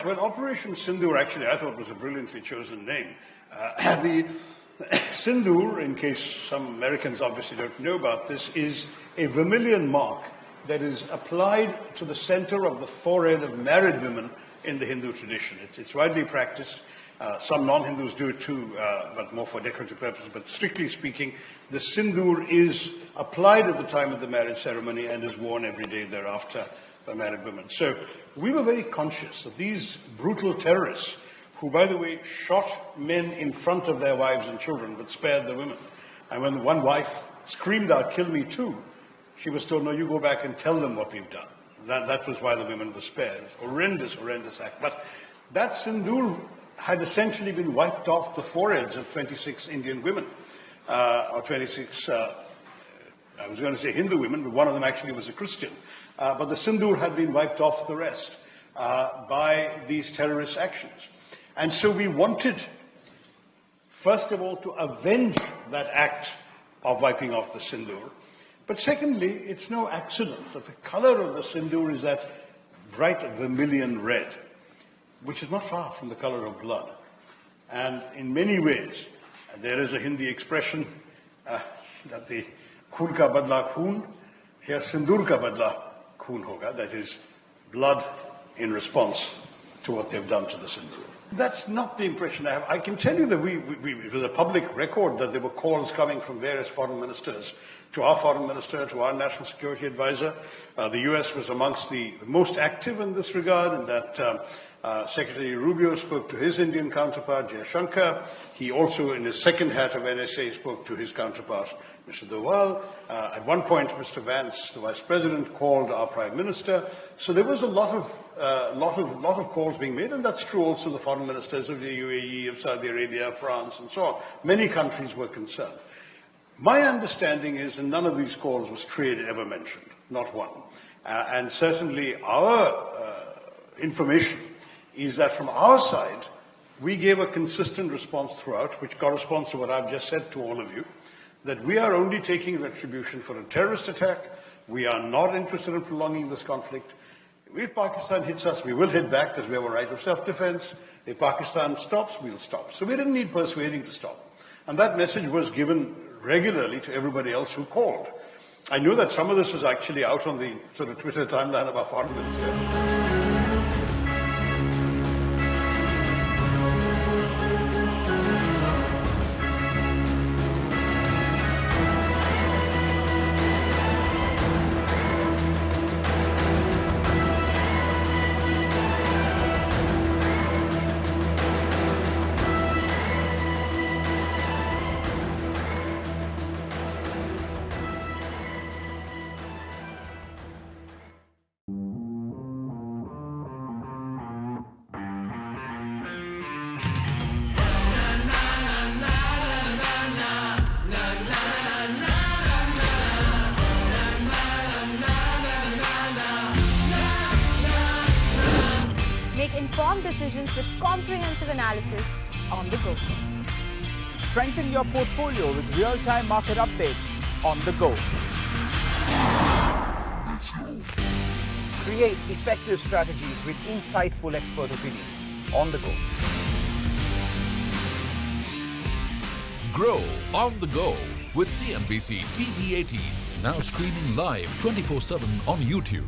Well, Operation Sindoor, actually, I thought was a brilliantly chosen name. The Sindoor, in case some Americans obviously don't know about this, is a vermilion mark that is applied to the center of the forehead of married women in the Hindu tradition. It's widely practiced. Some non-Hindus do it too, but more for decorative purposes. But strictly speaking, the Sindoor is applied at the time of the marriage ceremony and is worn every day thereafter by married women. So we were very conscious that these brutal terrorists, who, by the way, shot men in front of their wives and children, but spared the women. And when one wife screamed out, "Kill me too," she was told, "No, you go back and tell them what we've done." That was why the women were spared. Horrendous, horrendous act. But that Sindoor had essentially been wiped off the foreheads of 26 Indian women, or 26, I was going to say Hindu women, but one of them actually was a Christian. But the Sindoor had been wiped off the rest by these terrorist actions. And so we wanted, first of all, to avenge that act of wiping off the Sindoor. But secondly, it's no accident that the color of the Sindoor is that bright vermilion red, which is not far from the color of blood. And in many ways, there is a Hindi expression that the "Khoon ka badla khoon," here Sindoor ka badla khoon hoga, that is blood in response to what they've done to the Sindoor. That's not the impression I have. I can tell you that it was a public record that there were calls coming from various foreign ministers to our foreign minister, to our national security advisor. The US was amongst the most active in this regard, and that Secretary Rubio spoke to his Indian counterpart, Jaishankar. He also, in his second hat of NSA, spoke to his counterpart, Mr. Doval. At one point, Mr. Vance, the Vice President, called our Prime Minister. So there was a lot of calls being made, and that's true also the foreign ministers of the UAE, of Saudi Arabia, France, and so on. Many countries were concerned. My understanding is, and none of these calls was trade ever mentioned, not one. And certainly our information is that from our side, we gave a consistent response throughout, which corresponds to what I've just said to all of you, that we are only taking retribution for a terrorist attack. We are not interested in prolonging this conflict. If Pakistan hits us, we will hit back because we have a right of self-defense. If Pakistan stops, we'll stop. So we didn't need persuading to stop. And that message was given regularly to everybody else who called. I know that some of this was actually out on the sort of Twitter timeline of our foreign minister. Make informed decisions with comprehensive analysis on the go. Strengthen your portfolio with real-time market updates on the go. Create effective strategies with insightful expert opinions on the go. Grow on the go with CNBC-TV18, now streaming live 24/7 on YouTube.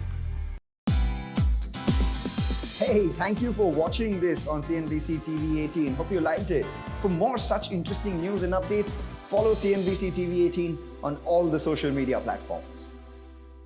Hey, thank you for watching this on CNBC TV18. Hope you liked it. For more such interesting news and updates, follow CNBC TV18 on all the social media platforms.